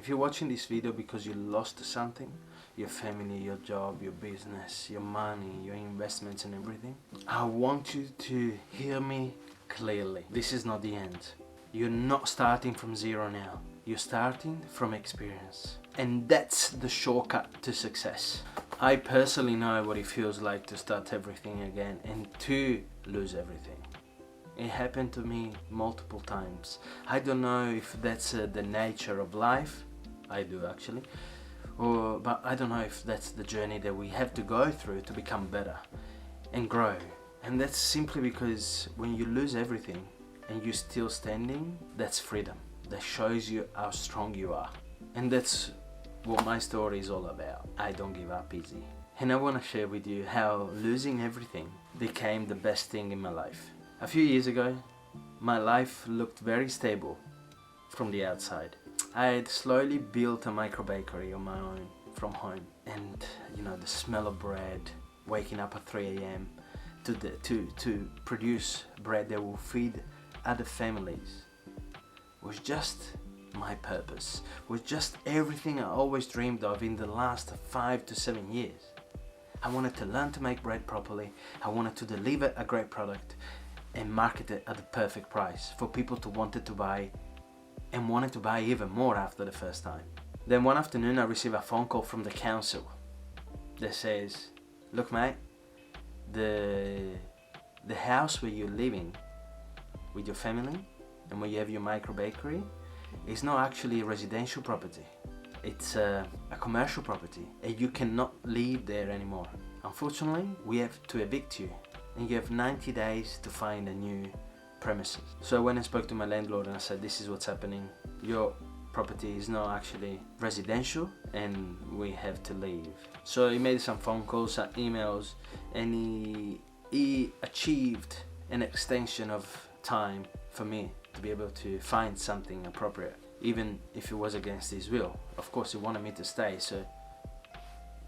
If you're watching this video because you lost something, your family, your job, your business, your money, your investments and everything, I want you to hear me clearly. This is not the end. You're not starting from zero now. You're starting from experience. And that's the shortcut to success. I personally know what it feels like to start everything again and to lose everything. It happened to me multiple times. I don't know if that's the nature of life. I do actually. But I don't know if that's the journey that we have to go through to become better and grow. And that's simply because when you lose everything and you're still standing, that's freedom. That shows you how strong you are. And that's what my story is all about. I don't give up easy. And I want to share with you how losing everything became the best thing in my life. A few years ago, my life looked very stable from the outside. I had slowly built a micro bakery on my own from home. And you know, the smell of bread, waking up at 3 a.m. to produce bread that will feed other families was just my purpose, was just everything I always dreamed of in the last 5 to 7 years. I wanted to learn to make bread properly. I wanted to deliver a great product and market it at the perfect price for people to want it to buy and wanted to buy even more after the first time. Then one afternoon I received a phone call from the council that says, look mate, the house where you're living with your family and where you have your micro bakery is not actually a residential property. It's a commercial property and you cannot live there anymore. Unfortunately, we have to evict you and you have 90 days to find a new premises. So I went and spoke to my landlord and I said, this is what's happening. Your property is not actually residential and we have to leave. So he made some phone calls, some emails, and he achieved an extension of time for me to be able to find something appropriate, even if it was against his will. Of course he wanted me to stay, so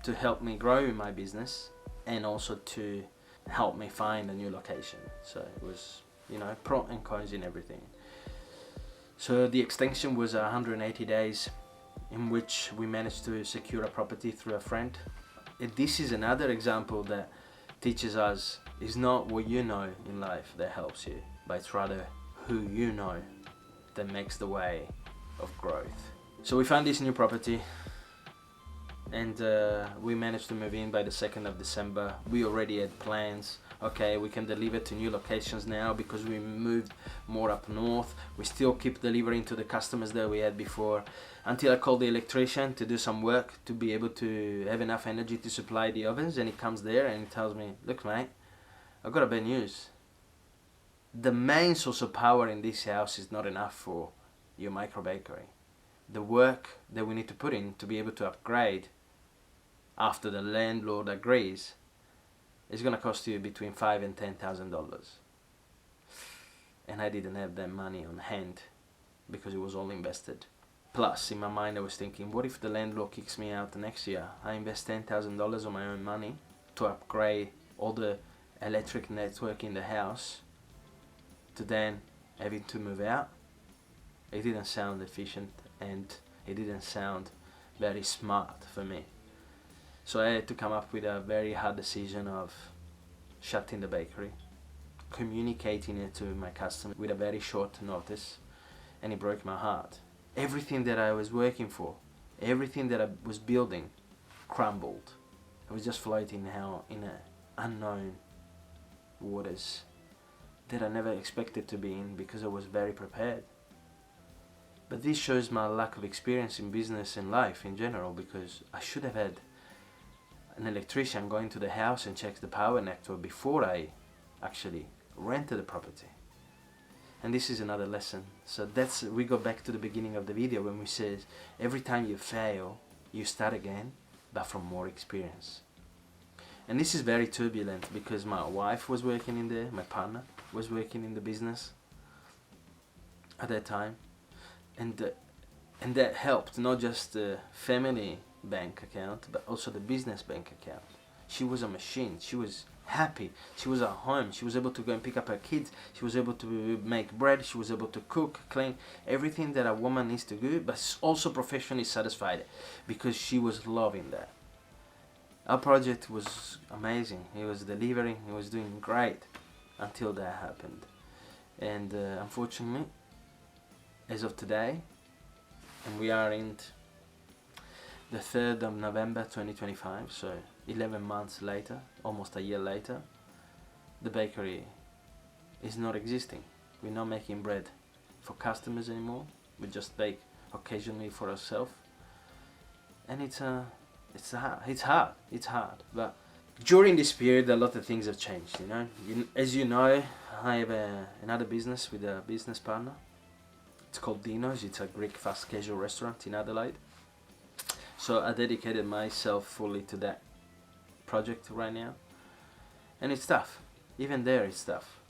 to help me grow in my business and also to help me find a new location. So it was, you know, pro and cons in everything. So the extension was 180 days in which we managed to secure a property through a friend. And this is another example that teaches us it's not what you know in life that helps you, but it's rather who you know that makes the way of growth. So we found this new property and we managed to move in by the 2nd of December. We already had plans. Okay, we can deliver to new locations now because we moved more up north. We still keep delivering to the customers that we had before, until I called the electrician to do some work to be able to have enough energy to supply the ovens, and he comes there and he tells me, look mate, I've got a bad news. The main source of power in this house is not enough for your micro bakery. The work that we need to put in to be able to upgrade after the landlord agrees is going to cost you between $5,000 and $10,000. And I didn't have that money on hand because it was all invested. Plus, in my mind I was thinking, what if the landlord kicks me out the next year? I invest $10,000 on my own money to upgrade all the electric network in the house to then having to move out. It didn't sound efficient and it didn't sound very smart for me. So I had to come up with a very hard decision of shutting the bakery, communicating it to my customer with a very short notice, and it broke my heart. Everything that I was working for, everything that I was building crumbled. I was just floating now in unknown waters that I never expected to be in because I was very prepared. But this shows my lack of experience in business and life in general, because I should have had an electrician go into the house and check the power network before I actually rented the property. And this is another lesson. So we go back to the beginning of the video when we said every time you fail you start again, but from more experience. And this is very turbulent because my wife was working in there, my partner was working in the business at that time, and that helped not just the family bank account but also the business bank account. She was a machine. She was happy. She was at home. She was able to go and pick up her kids. She was able to make bread. She was able to cook, clean, everything that a woman needs to do, but also professionally satisfied because she was loving that. Our project was amazing. He was delivering. He was doing great until that happened. And unfortunately, as of today, and we are in the 3rd of November 2025, so 11 months later, almost a year later, the bakery is not existing. We're not making bread for customers anymore. We just bake occasionally for ourselves, and it's hard. But during this period, a lot of things have changed. As you know, I have another business with a business partner. It's called Dino's. It's a Greek fast casual restaurant in Adelaide. So I dedicated myself fully to that project right now, and it's tough. Even there, it's tough.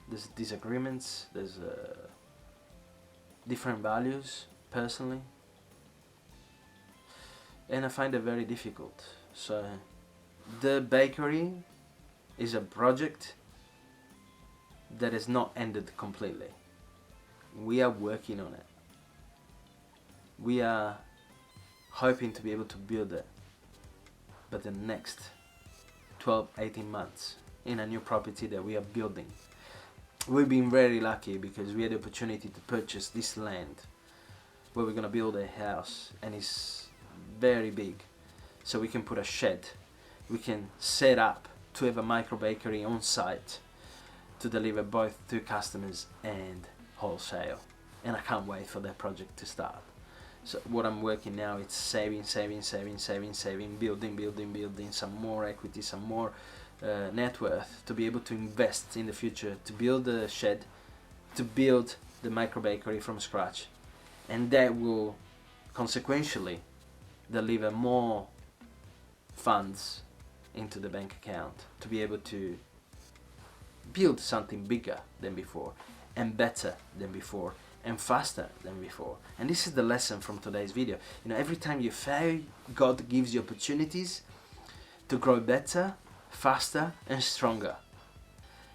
There's disagreements. There's different values personally, and I find it very difficult. So the bakery is a project that has not ended completely. We are working on it. We are hoping to be able to build it, but the next 12-18 months in a new property that we are building. We've been very lucky because we had the opportunity to purchase this land where we're gonna build a house, and it's very big, so we can put a shed. We can set up to have a micro bakery on site to deliver both to customers and wholesale, and I can't wait for that project to start. So what I'm working now, it's saving, building some more equity, some more net worth to be able to invest in the future, to build the shed, to build the micro bakery from scratch, and that will consequentially deliver more funds into the bank account to be able to build something bigger than before, and better than before, and faster than before. And this is the lesson from today's video. Every time you fail, God gives you opportunities to grow better, faster, and stronger.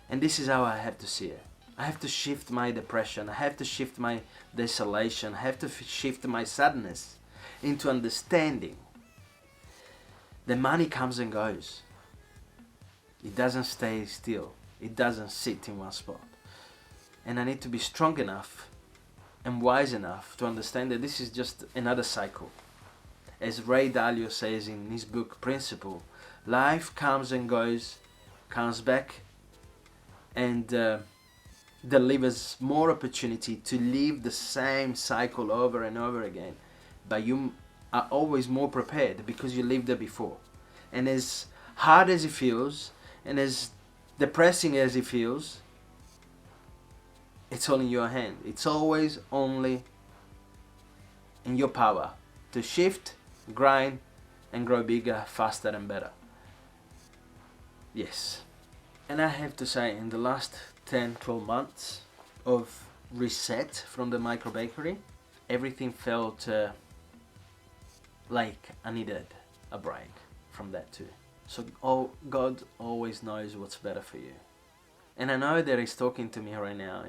And this is how I have to see it. I have to shift my depression. I have to shift my desolation. I have to shift my sadness into understanding that money comes and goes. It doesn't stay still. It doesn't sit in one spot. And I need to be strong enough and wise enough to understand that this is just another cycle. As Ray Dalio says in his book Principle, life comes and goes, comes back, and delivers more opportunity to live the same cycle over and over again. But you are always more prepared because you lived there before. And as hard as it feels, and as depressing as it feels, it's all in your hand. It's always only in your power to shift, grind, and grow bigger, faster, and better. Yes. And I have to say, in the last 10-12 months of reset from the micro bakery, everything felt like I needed a break from that too. So God always knows what's better for you. And I know that He's talking to me right now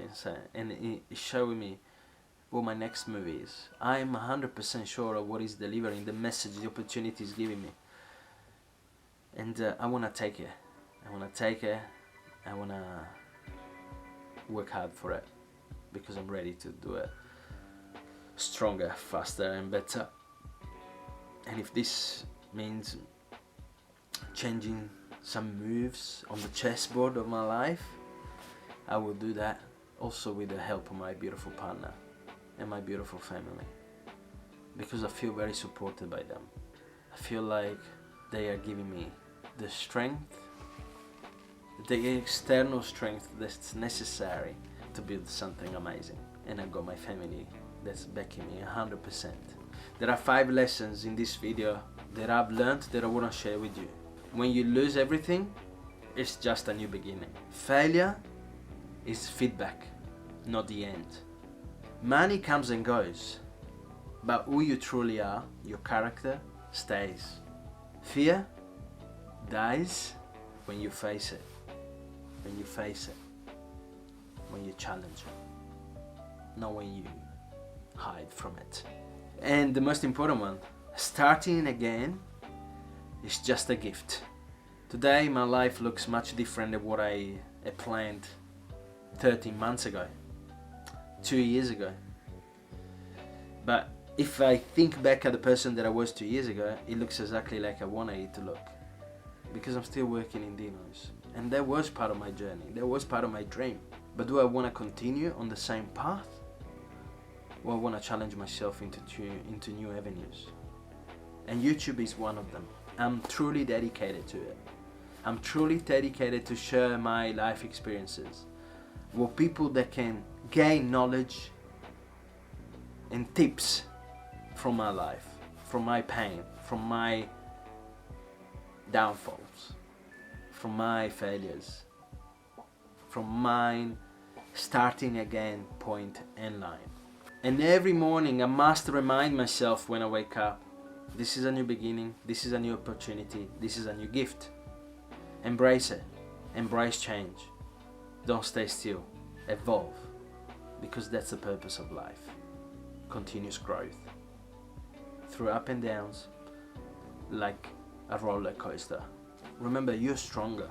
and He's showing me what my next move is. I'm 100% sure of what He's delivering, the message, the opportunity He's giving me. And I want to take it. I want to work hard for it because I'm ready to do it stronger, faster, and better. And if this means changing some moves on the chessboard of my life, I will do that, also with the help of my beautiful partner and my beautiful family, because I feel very supported by them. I feel like they are giving me the strength, the external strength that's necessary to build something amazing. And I've got my family that's backing me 100%. There are 5 lessons in this video that I've learned that I want to share with you. When you lose everything, it's just a new beginning. Failure is feedback, not the end. Money comes and goes, but who you truly are, your character, stays. Fear dies, when you face it, when you face it, when you challenge it, not when you hide from it. And the most important one, starting again is just a gift. Today my life looks much different than what I had planned 13 months ago, 2 years ago. But if I think back at the person that I was 2 years ago, it looks exactly like I wanted it to look. Because I'm still working in Dino's. And that was part of my journey, that was part of my dream. But do I want to continue on the same path? Or I want to challenge myself into new avenues? And YouTube is one of them. I'm truly dedicated to it. I'm truly dedicated to share my life experiences with people that can gain knowledge and tips from my life, from my pain, from my downfalls, from my failures, from mine starting again point and line. And every morning I must remind myself when I wake up, this is a new beginning, this is a new opportunity, this is a new gift. Embrace it, embrace change. Don't stay still, evolve, because that's the purpose of life. Continuous growth through up and downs, like a roller coaster. Remember, you're stronger,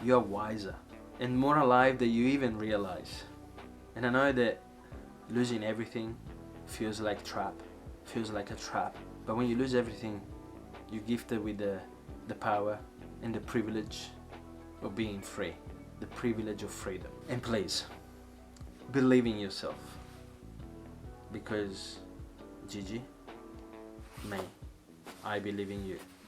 you're wiser, and more alive than you even realize. And I know that losing everything feels like a trap. But when you lose everything, you're gifted with the power and the privilege of being free, the privilege of freedom. And please, believe in yourself, because Gigi, me, I believe in you.